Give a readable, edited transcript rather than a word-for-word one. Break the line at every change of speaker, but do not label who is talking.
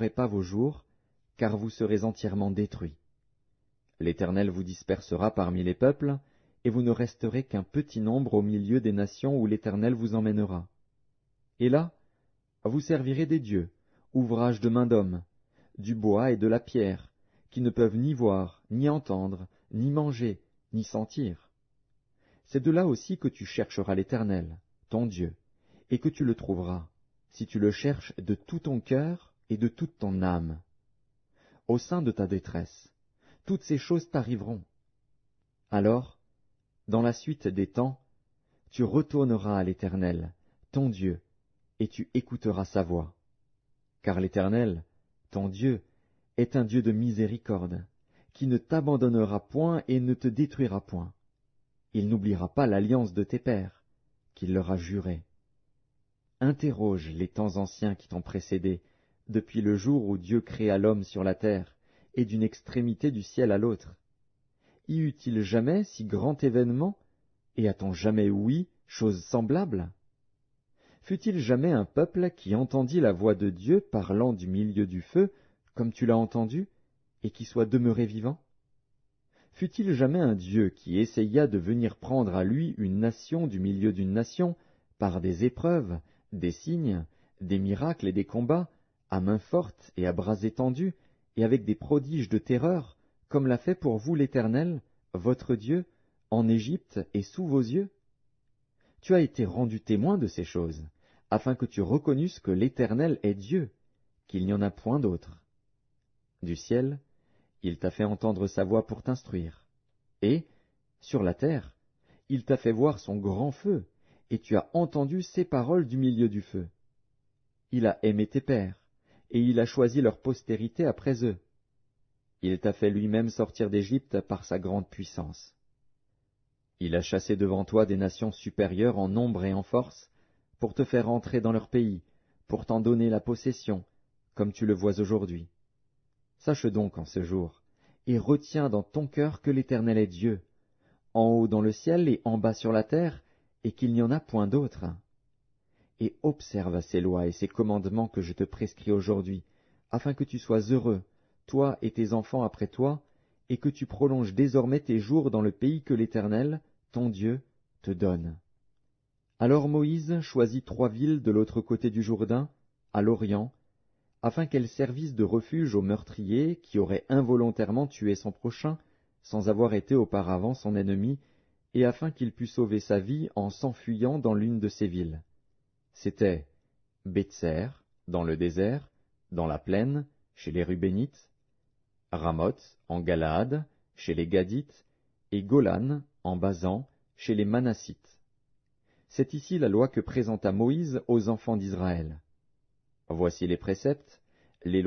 pas vos jours, car vous serez entièrement détruits. L'Éternel vous dispersera parmi les peuples, et vous ne resterez qu'un petit nombre au milieu des nations où l'Éternel vous emmènera. Et là, vous servirez des dieux, ouvrages de main d'homme, du bois et de la pierre, qui ne peuvent ni voir, ni entendre, ni manger, ni sentir. C'est de là aussi que tu chercheras l'Éternel, ton Dieu, et que tu le trouveras, si tu le cherches de tout ton cœur et de toute ton âme. Au sein de ta détresse, toutes ces choses t'arriveront. Alors, dans la suite des temps, tu retourneras à l'Éternel, ton Dieu, et tu écouteras sa voix. Car l'Éternel, ton Dieu, est un Dieu de miséricorde, qui ne t'abandonnera point et ne te détruira point. Il n'oubliera pas l'alliance de tes pères, qu'il leur a jurée. Interroge les temps anciens qui t'ont précédé, depuis le jour où Dieu créa l'homme sur la terre, et d'une extrémité du ciel à l'autre. Y eut-il jamais si grand événement, et a-t-on jamais ouï chose semblable? Fut-il jamais un peuple qui entendit la voix de Dieu parlant du milieu du feu, comme tu l'as entendu, et qui soit demeuré vivant? Fut-il jamais un Dieu qui essaya de venir prendre à lui une nation du milieu d'une nation, par des épreuves, des signes, des miracles et des combats, à main forte et à bras étendus, et avec des prodiges de terreur, comme l'a fait pour vous l'Éternel, votre Dieu, en Égypte et sous vos yeux? Tu as été rendu témoin de ces choses, afin que tu reconnusses que l'Éternel est Dieu, qu'il n'y en a point d'autre. Du ciel, il t'a fait entendre sa voix pour t'instruire. Et, sur la terre, il t'a fait voir son grand feu, et tu as entendu ses paroles du milieu du feu. Il a aimé tes pères, et il a choisi leur postérité après eux. Il t'a fait lui-même sortir d'Égypte par sa grande puissance. Il a chassé devant toi des nations supérieures en nombre et en force, pour te faire entrer dans leur pays, pour t'en donner la possession, comme tu le vois aujourd'hui. Sache donc en ce jour, et retiens dans ton cœur que l'Éternel est Dieu, en haut dans le ciel et en bas sur la terre, et qu'il n'y en a point d'autre. Et observe ces lois et ces commandements que je te prescris aujourd'hui, afin que tu sois heureux, toi et tes enfants après toi, et que tu prolonges désormais tes jours dans le pays que l'Éternel, ton Dieu, te donne. Alors Moïse choisit 3 villes de l'autre côté du Jourdain, à l'Orient, afin qu'elles servissent de refuge aux meurtriers qui auraient involontairement tué son prochain, sans avoir été auparavant son ennemi, et afin qu'il pût sauver sa vie en s'enfuyant dans l'une de ces villes. C'étaient Bétser, dans le désert, dans la plaine, chez les Rubénites, Ramoth, en Galaad, chez les Gadites, et Golan, en Basan, chez les Manassites. C'est ici la loi que présenta Moïse aux enfants d'Israël. Voici les préceptes, les lois